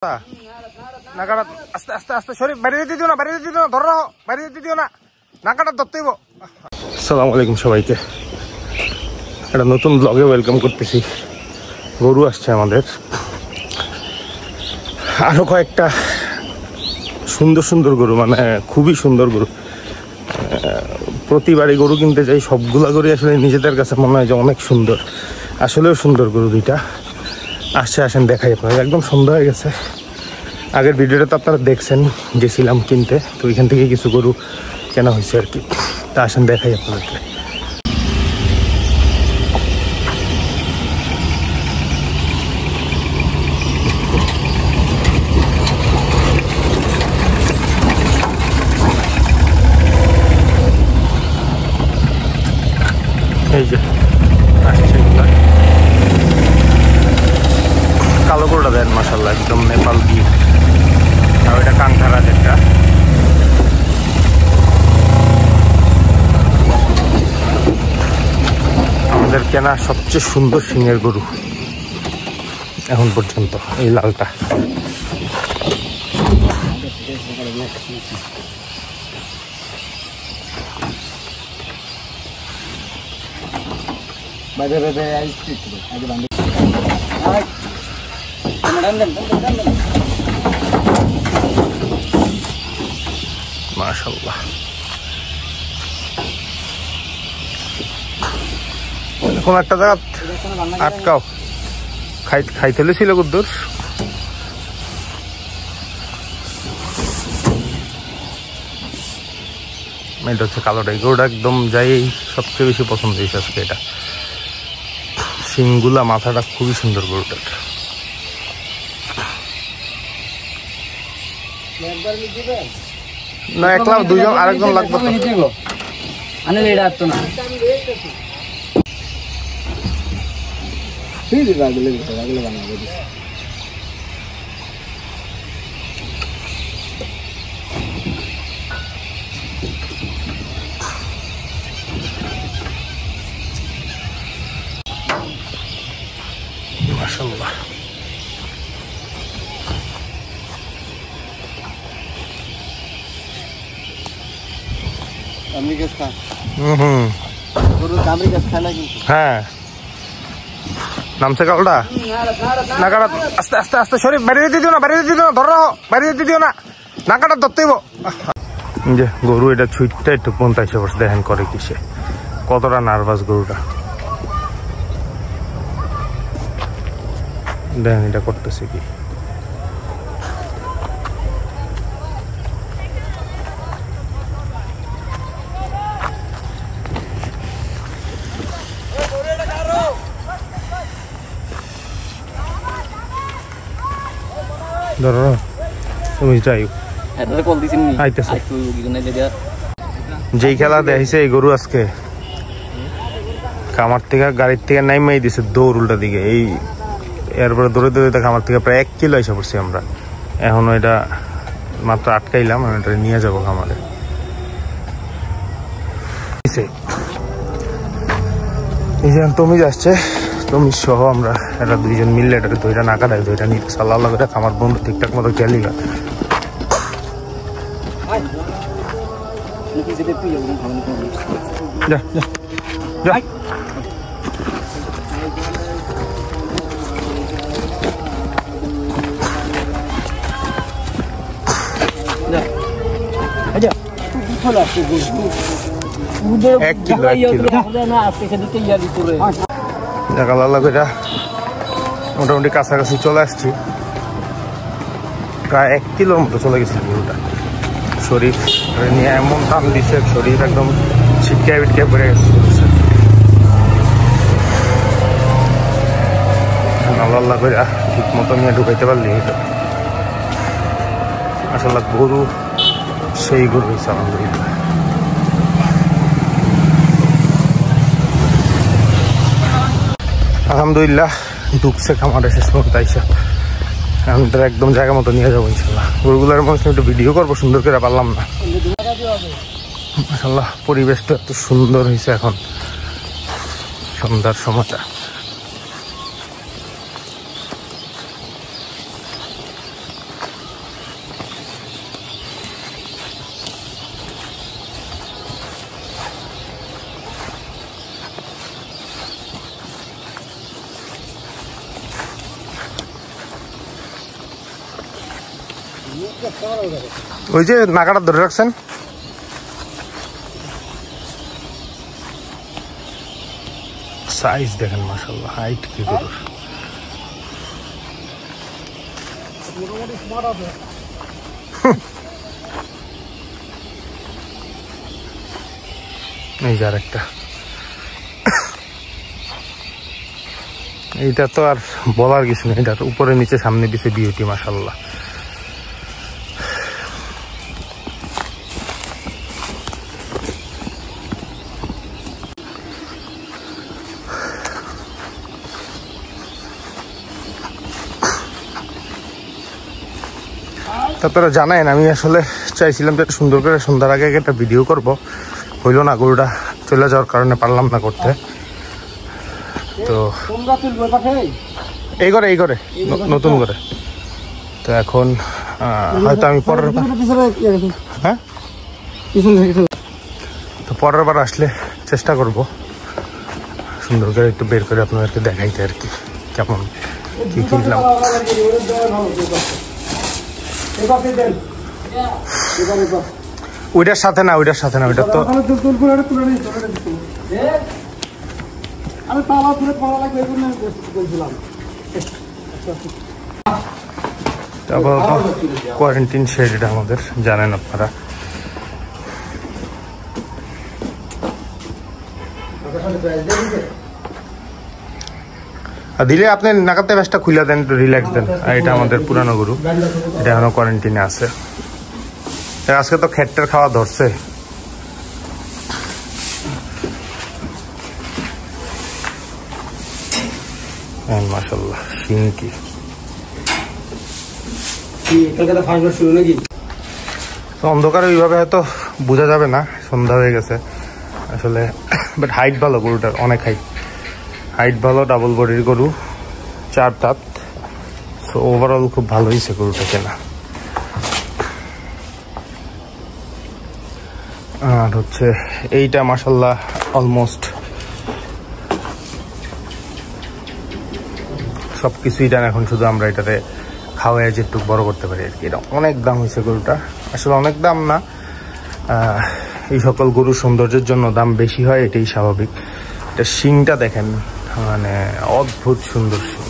নাকাটা আস্তে আস্তে আস্তে শরীফ বাইরে দিতে দিও না, বাইরে দিতে দিও না, ধরো বাইরে দিতে দিও না, নাকাটা ধরতেইব। আসসালামু আলাইকুম সবাইকে, একটা নতুন ব্লগে ওয়েলকাম করতেছি। গরু আসছে আমাদের, আরো কয়েকটা সুন্দর সুন্দর গরু, মানে খুবই সুন্দর গরু। প্রতিবারই গরু কিনতে যাই, সবগুলা গরু আসলে নিজেদের কাছে মনে হয় যে অনেক সুন্দর, আসলেও সুন্দর গরু দুইটা আসছে। আসেন দেখাই আপনাদের, একদম সন্ধ্যা হয়ে গেছে। আগের ভিডিওটা তো আপনারা দেখছেন, গেছিলাম কিনতে, তো ওইখান থেকে কিছু গরু কেনা হয়েছে আর কি। তা আসেন দেখাই আপনাদেরকে। এই যে আসছে এগুলা, কালো গরুটা দেন মাশাআল্লাহ, একদম নেপাল গির। আর ওইটা কাঙ্কারা, যেটা আমাদের কেনা সবচেয়ে সুন্দর সিংয়ের গরু এখন পর্যন্ত, এই লালটা। মাশাআল্লাহ, কোন একটা জায়গা আটকাও, খাইতে ছিল কুদ্দুর। এটা হচ্ছে কালোটাই, গরুটা একদম যাই সবচেয়ে বেশি পছন্দ হয়েছে আজকে। এটা সিংগুলা, মাথাটা খুবই সুন্দর গরুটার। না একলা, দুইজন, আরেকজন লাগবে। মাশাআল্লাহ, হ্যাঁ নামছে কালটা। নাকাটা আস্তে আস্তে আস্তে শরীফ বাইরে দিতে দিও না, বাইরে দিতে দিও না, ধরো বাইরে দিতে দিও না, নাকাটা ধরতেইব। যে গরু এটা ছুটটা একটু পন্থাইছে বসে, দেখেন করে কিসে, কতটা নার্ভাস গরুটা। দেখেন এটা করতেছে কি। ধরো তুমি যাই যেই খেলা দেখাইছে এই গরু আজকে, খামার থেকে গাড়ির থেকে নাইমাই দিছে দৌড় উল্টা দিকে। এই এরপরে দৌড়ে দৌড়ে খামার থেকে প্রায় 1 কিলো এসে পড়ছি আমরা। এখনো এটা মাত্র আটকাইলাম, আমি এটা নিয়ে যাবো খামারে। এই যে তুমি যাচ্ছে, তুমি সহ আমরা এটা দুইজন মিললে এটা দুইটা নাকা দেয়, দুইটা নিতে সাল্লাহ করে খামার বন্ধু ঠিকঠাক মতো খেয়ালি গা। মোটামুটি কাছাকাছি চলে আসছি, প্রায় 1 কিলোর মতো চলে গেছিল গরুটা। শরীর নিয়ে এমন টান দিছে, শরীর একদম ছিটকে বিটকে পড়ে গেছে। আল্লাহ করে ঠিক মতো নিয়ে ঢুকাইতে পারলি এটা। আসলে গরু সেই গরু হয়েছে আলহামদুলিল্লাহ। আলহামদুলিল্লাহ ঢুকছে খামারে শেষ পর্যন্ত আইসা। আমি তো একদম জায়গা মতো নিয়ে যাবো ইনশাল্লাহ। গরুগুলোর মধ্যে একটু ভিডিও করবো, সুন্দর করে পারলাম না। মাশাআল্লাহ পরিবেশটা এত সুন্দর হয়েছে এখন সন্ধ্যার সময়টা। ওই যে নাগাটা ধরে রাখছেন, সাইজ দেখেন মাশাআল্লাহ, হাইট কি গরুর। এই যে আরেকটা, এইটা তো আর বলার কিছু নেই, এটা উপরে নিচে সামনে পিছে বিউটি মাশাআল্লাহ। আপনারা জানেন আমি আসলে চাইছিলাম যে সুন্দর করে সন্ধ্যার আগে একটা ভিডিও করব, হইল না, গরুটা চলে যাওয়ার কারণে পারলাম না করতে। তো এই করে নতুন করে, তো এখন হয়তো আমি পরের বার আসলে চেষ্টা করব সুন্দর করে একটু বের করে আপনাদেরকে দেখাইতে আর কি, কেমন কি কিনলাম। ওইটার সাথে না, ওইটা তো কোয়ারেন্টাইন শেড, এটা আমাদের জানেন আপনারা। দিলে আপনি নাকাতে ব্যাসটা খুলে দেন, একটু রিল্যাক্স দেন। আর এটা আমাদের পুরানো গরু, এটা এখনো কোয়ারেন্টাইনে আছে। আজকে তো খেট্টার খাওয়া ধরছে। মাশাআল্লাহ, শিং কি অন্ধকারে ওইভাবে হয়তো বোঝা যাবে না, সন্ধ্যা হয়ে গেছে আসলে। বাট হাইট ভালো গরুটার, অনেক হাইট ভালো, ডাবল বডির গরু, 4 দাঁত। সো ওভারঅল খুব ভালো হয়েছে গরুটা কেনা। আর হচ্ছে এইটা মাশাআল্লাহ অলমোস্ট সবকিছুই ডান, এখন শুধু আমরা এটাতে খাওয়াই যে একটু বড় করতে পারি আর কি। এটা অনেক দাম হয়েছে গরুটা, আসলে অনেক দাম না, এই সকল গরুর সৌন্দর্যের জন্য দাম বেশি হয়, এটাই স্বাভাবিক। এটা শিংটা দেখেন, মানে অদ্ভুত সুন্দর শিং,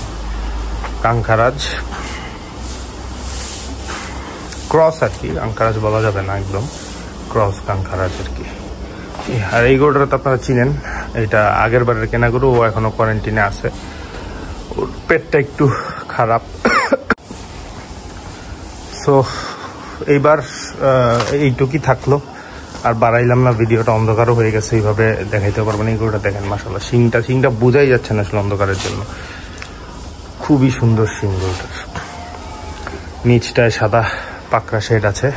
কাঙ্কারাজ ক্রস আর কি, কাঙ্কারাজ বলা যাবে না, একদম ক্রস কাঙ্কারাজ আর কি। আর এই গরুটা তো আপনারা চিনেন, এটা আগের বারের কেনা গরু, ও এখনো কোয়ারেন্টাইনে আছে, ওর পেটটা একটু খারাপ। সো এইবার এইটুকুই থাকলো, আর বাড়াইলাম না, ভিডিওটা অন্ধকারও হয়ে গেছে, এইভাবে দেখাইতে পারবো না। এই গরুটা দেখেন মাশাআল্লাহ, শিংটা বোঝাই যাচ্ছে না আসলে অন্ধকারের জন্য, খুবই সুন্দর শিং গরুটার। নিচটায় সাদা পাকড়া শেড আছে।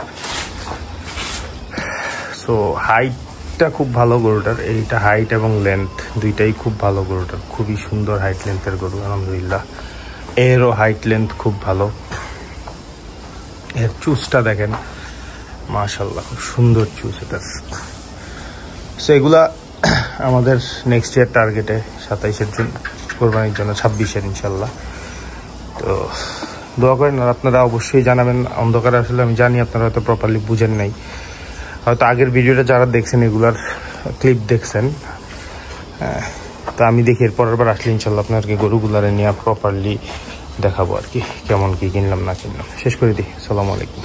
সো হাইটটা খুব ভালো গরুটার, এইটা হাইট এবং লেন্থ দুইটাই খুব ভালো গরুটার, খুবই সুন্দর হাইট লেন্থের গরু আলহামদুলিল্লাহ। এরও হাইট লেন্থ খুব ভালো। এর চুজটা দেখেন মাশাআল্লাহ, খুব সুন্দর চুজ এটার। সো এগুলা আমাদের নেক্সট ইয়ার টার্গেটে 27-এর জন্য, কোরবানির জন্য, 26-এর ইনশাল্লাহ। তো দোয়া করেন, আর আপনারা অবশ্যই জানাবেন। অন্ধকারে আসলে আমি জানি আপনারা হয়তো প্রপারলি বুঝেন নাই, হয়তো আগের ভিডিওটা যারা দেখছেন এগুলার ক্লিপ দেখছেন। তো আমি দেখি এর পরের বার আসলে ইনশাল্লাহ আপনাদেরকে গরুগুলারে নিয়ে প্রপারলি দেখাবো আর কি, কেমন কি কিনলাম না কিনলাম। শেষ করে দিই, আসসালামু আলাইকুম।